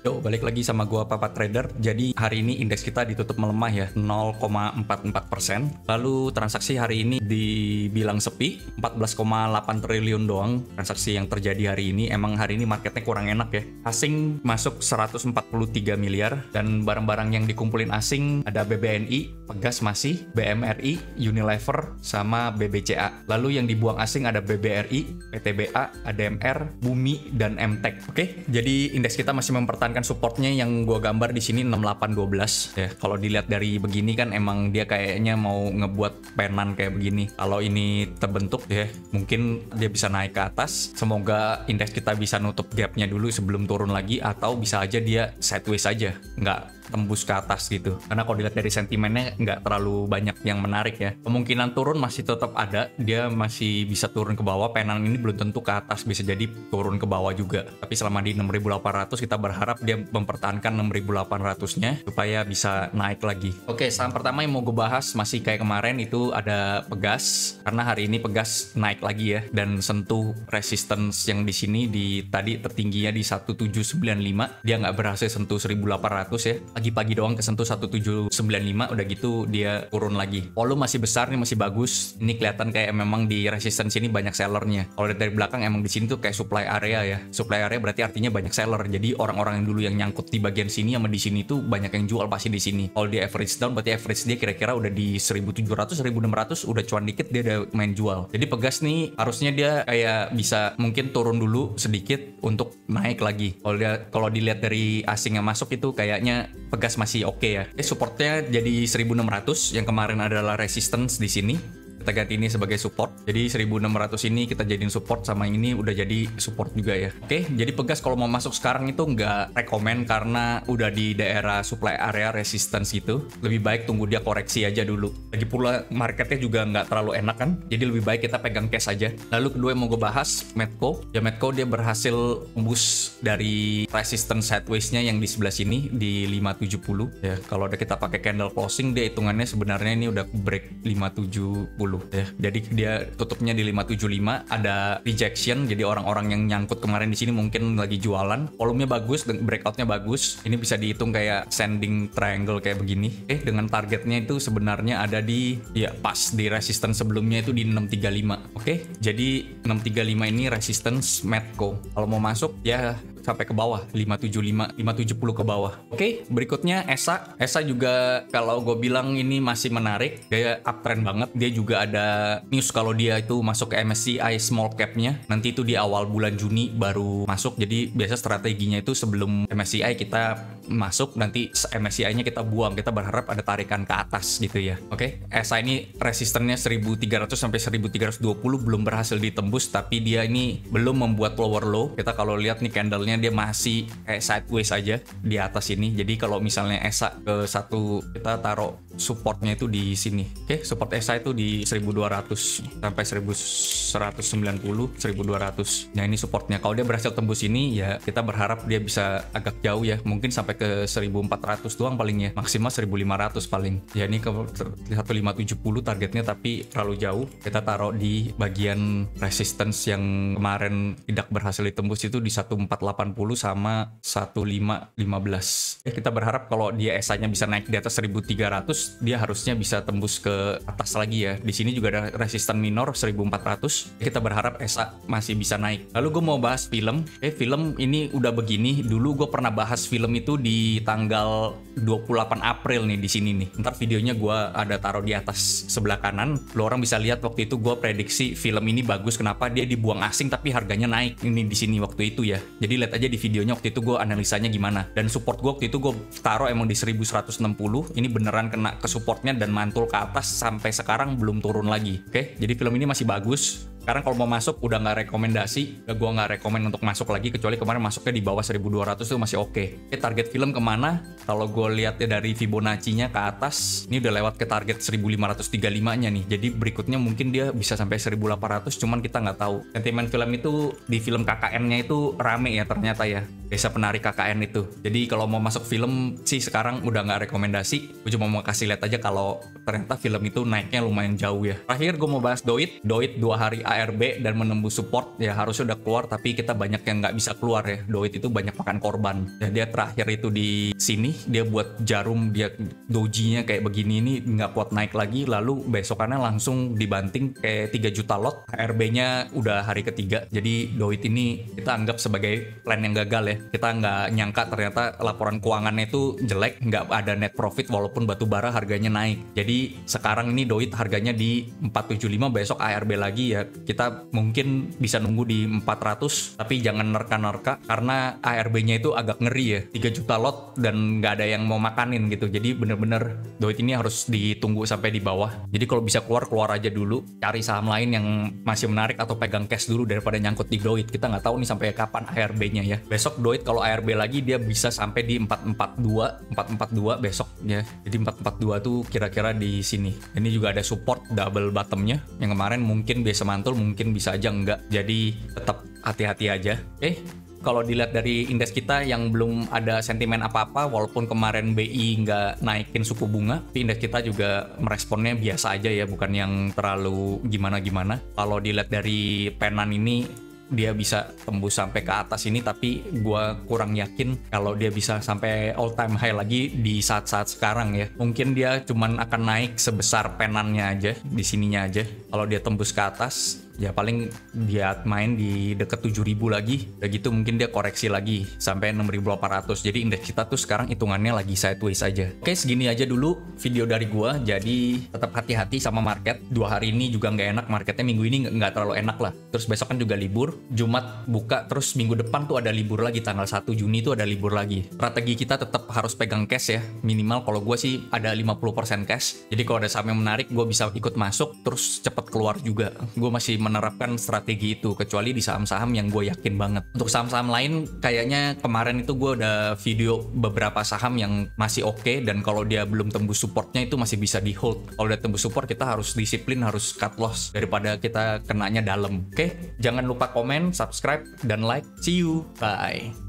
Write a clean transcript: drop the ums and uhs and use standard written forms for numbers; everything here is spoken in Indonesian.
Yo, balik lagi sama gua Papa Trader. Jadi hari ini indeks kita ditutup melemah ya, 0,44%. Lalu transaksi hari ini dibilang sepi, 14,8 triliun doang transaksi yang terjadi hari ini. Emang hari ini marketnya kurang enak ya. Asing masuk 143 miliar dan barang-barang yang dikumpulin asing ada BBNI, Pegas masih, BMRI, Unilever, sama BBCA. Lalu yang dibuang asing ada BBRI, PTBA, ADMR, Bumi, dan MTEK. Oke, jadi indeks kita masih mempertahankan supportnya yang gua gambar di sini 6812 ya. Kalau dilihat dari begini kan emang dia kayaknya mau ngebuat penan kayak begini. Kalau ini terbentuk ya, mungkin dia bisa naik ke atas. Semoga indeks kita bisa nutup gapnya dulu sebelum turun lagi, atau bisa aja dia sideways aja, nggak tembus ke atas gitu. Karena kalau dilihat dari sentimennya nggak terlalu banyak yang menarik ya. Kemungkinan turun masih tetap ada, dia masih bisa turun ke bawah. Penan ini belum tentu ke atas, bisa jadi turun ke bawah juga. Tapi selama di 6.800 kita berharap dia mempertahankan 6.800-nya supaya bisa naik lagi. Oke, saham pertama yang mau gue bahas masih kayak kemarin, itu ada Pegas. Karena hari ini Pegas naik lagi ya dan sentuh resistance yang di sini tadi tertingginya di 1795. Dia nggak berhasil sentuh 1.800 ya. Pagi-pagi doang kesentuh 1795, udah gitu dia turun lagi. Volume masih besar nih, masih bagus. Ini kelihatan kayak memang di resistance ini banyak sellernya. Kalau dari belakang emang di sini tuh kayak supply area ya. Supply area berarti artinya banyak seller. Jadi orang-orang yang dulu yang nyangkut di bagian sini sama di sini tuh banyak yang jual pasti di sini. Kalau di average down berarti average dia kira-kira udah di 1700, 1600, udah cuan dikit dia udah main jual. Jadi Pegas nih harusnya dia kayak bisa mungkin turun dulu sedikit untuk naik lagi. Kalau dilihat dari asing yang masuk itu kayaknya Pegas masih oke ya. Supportnya jadi 1600, yang kemarin adalah resistance di sini. Kita ganti ini sebagai support. Jadi 1600 ini kita jadiin support, sama ini udah jadi support juga ya. Oke, jadi Pegas kalau mau masuk sekarang itu nggak rekomen karena udah di daerah supply area resistance gitu. Lebih baik tunggu dia koreksi aja dulu. Lagi pula marketnya juga nggak terlalu enak kan. Jadi lebih baik kita pegang cash aja. Lalu kedua yang mau gue bahas, Medco. Ya Medco dia berhasil tembus dari resistance sideways-nya yang di sebelah sini di 570. Ya, kalau udah kita pakai candle closing dia hitungannya sebenarnya ini udah break 570. Ya, jadi dia tutupnya di 575, ada rejection, jadi orang-orang yang nyangkut kemarin di sini mungkin lagi jualan. Volumenya bagus, breakoutnya bagus. Ini bisa dihitung kayak sending triangle kayak begini. Dengan targetnya itu sebenarnya ada di pas di resistance sebelumnya itu di 635. Jadi 635 ini resistance Medco. Kalau mau masuk ya sampai ke bawah 575, 570 ke bawah. Berikutnya ESA. ESA juga kalau gue bilang ini masih menarik, dia uptrend banget. Dia juga ada news kalau dia itu masuk ke MSCI small cap-nya. Nanti itu di awal bulan Juni baru masuk. Jadi biasa strateginya itu sebelum MSCI kita masuk, nanti MSCI-nya kita buang. Kita berharap ada tarikan ke atas gitu ya. ESA ini resistennya 1300 sampai 1320 belum berhasil ditembus, tapi dia ini belum membuat lower low. Kita kalau lihat nih candle-nya dia masih kayak sideways aja di atas ini. Jadi kalau misalnya ESA ke satu, kita taruh supportnya itu di sini. Support ESA itu di 1200 sampai 1190, 1200. Nah ini supportnya. Kalau dia berhasil tembus ini ya kita berharap dia bisa agak jauh ya, mungkin sampai ke 1400 doang paling ya, maksimal 1500 paling. Ya ini ke 1570 targetnya, tapi terlalu jauh. Kita taruh di bagian resistance yang kemarin tidak berhasil ditembus itu di 1480 sama 1515. Kita berharap kalau dia ESA-nya bisa naik di atas 1300, dia harusnya bisa tembus ke atas lagi ya. Di sini juga ada resisten minor 1400. Kita berharap ESA masih bisa naik. Lalu gue mau bahas film. Film ini udah begini. Dulu gue pernah bahas film itu di tanggal 28 April nih di sini nih. Ntar videonya gue ada taruh di atas sebelah kanan. Lo orang bisa lihat waktu itu gue prediksi film ini bagus. Kenapa dia dibuang asing tapi harganya naik ini di sini waktu itu ya. Jadi lihat aja di videonya waktu itu gue analisanya gimana. Dan support gue waktu itu gue taruh emang di 1160. Ini beneran kena ke supportnya dan mantul ke atas sampai sekarang belum turun lagi. Jadi film ini masih bagus. Sekarang kalau mau masuk udah nggak rekomendasi. Gue nggak rekomen untuk masuk lagi, kecuali kemarin masuknya di bawah 1200 itu masih oke. Target film kemana? Kalau gue lihatnya dari Fibonacci-nya ke atas, ini udah lewat ke target 1535-nya nih. Jadi berikutnya mungkin dia bisa sampai 1800, cuman kita nggak tahu. Sentimen film itu di film KKN-nya itu rame ya ternyata ya. Desa Penari KKN itu. Jadi kalau mau masuk film sih sekarang udah nggak rekomendasi. Gue cuma mau kasih lihat aja kalau ternyata film itu naiknya lumayan jauh ya. Terakhir gue mau bahas Doit 2 hari HRB dan menembus support, ya harusnya udah keluar, tapi kita banyak yang nggak bisa keluar ya. Doit itu banyak makan korban. Ya, dia terakhir itu di sini, dia buat jarum, dia dojinya kayak begini, ini nggak kuat naik lagi, lalu besokannya langsung dibanting kayak 3 juta lot. HRB-nya udah hari ketiga. Jadi Doit ini kita anggap sebagai plan yang gagal ya. Kita nggak nyangka ternyata laporan keuangannya itu jelek, nggak ada net profit walaupun batu bara harganya naik. Jadi sekarang ini Doit harganya di 475, besok ARB lagi ya. Kita mungkin bisa nunggu di 400, tapi jangan nerka-nerka karena ARB-nya itu agak ngeri ya. 3 juta lot dan nggak ada yang mau makanin gitu. Jadi bener-bener Doit ini harus ditunggu sampai di bawah. Jadi kalau bisa keluar aja dulu. Cari saham lain yang masih menarik atau pegang cash dulu daripada nyangkut di Doit. Kita nggak tahu nih sampai kapan ARB-nya ya. Besok Doit kalau ARB lagi dia bisa sampai di 442 besok ya. Jadi 442 tuh kira-kira di sini. Ini juga ada support double bottomnya yang kemarin mungkin bisa mantul, mungkin bisa aja enggak. Jadi tetap hati-hati aja. Kalau dilihat dari indeks kita yang belum ada sentimen apa-apa, walaupun kemarin BI nggak naikin suku bunga, tapi indeks kita juga meresponnya biasa aja ya, bukan yang terlalu gimana-gimana. Kalau dilihat dari penan ini, dia bisa tembus sampai ke atas ini, tapi gue kurang yakin kalau dia bisa sampai all time high lagi di saat-saat sekarang ya. Mungkin dia cuman akan naik sebesar penannya aja, di sininya aja. Kalau dia tembus ke atas, ya paling dia main di deket 7.000 lagi. Udah gitu mungkin dia koreksi lagi sampai 6.800. Jadi indeks kita tuh sekarang hitungannya lagi sideways aja. Oke, segini aja dulu video dari gua. Jadi tetap hati-hati sama market. 2 hari ini juga nggak enak marketnya, minggu ini nggak terlalu enak lah. Terus besok kan juga libur, Jumat buka, terus minggu depan tuh ada libur lagi, tanggal 1 Juni tuh ada libur lagi. Strategi kita tetap harus pegang cash ya. Minimal kalau gua sih ada 50% cash. Jadi kalau ada saham yang menarik, gua bisa ikut masuk terus cepet keluar juga. Gua masih menerapkan strategi itu, kecuali di saham-saham yang gue yakin banget. Untuk saham-saham lain, kayaknya kemarin itu gue udah video beberapa saham yang masih oke, dan kalau dia belum tembus supportnya itu masih bisa di hold. Kalau udah tembus support, kita harus disiplin, harus cut loss daripada kita kenanya dalam. Oke, jangan lupa komen, subscribe, dan like. See you, bye.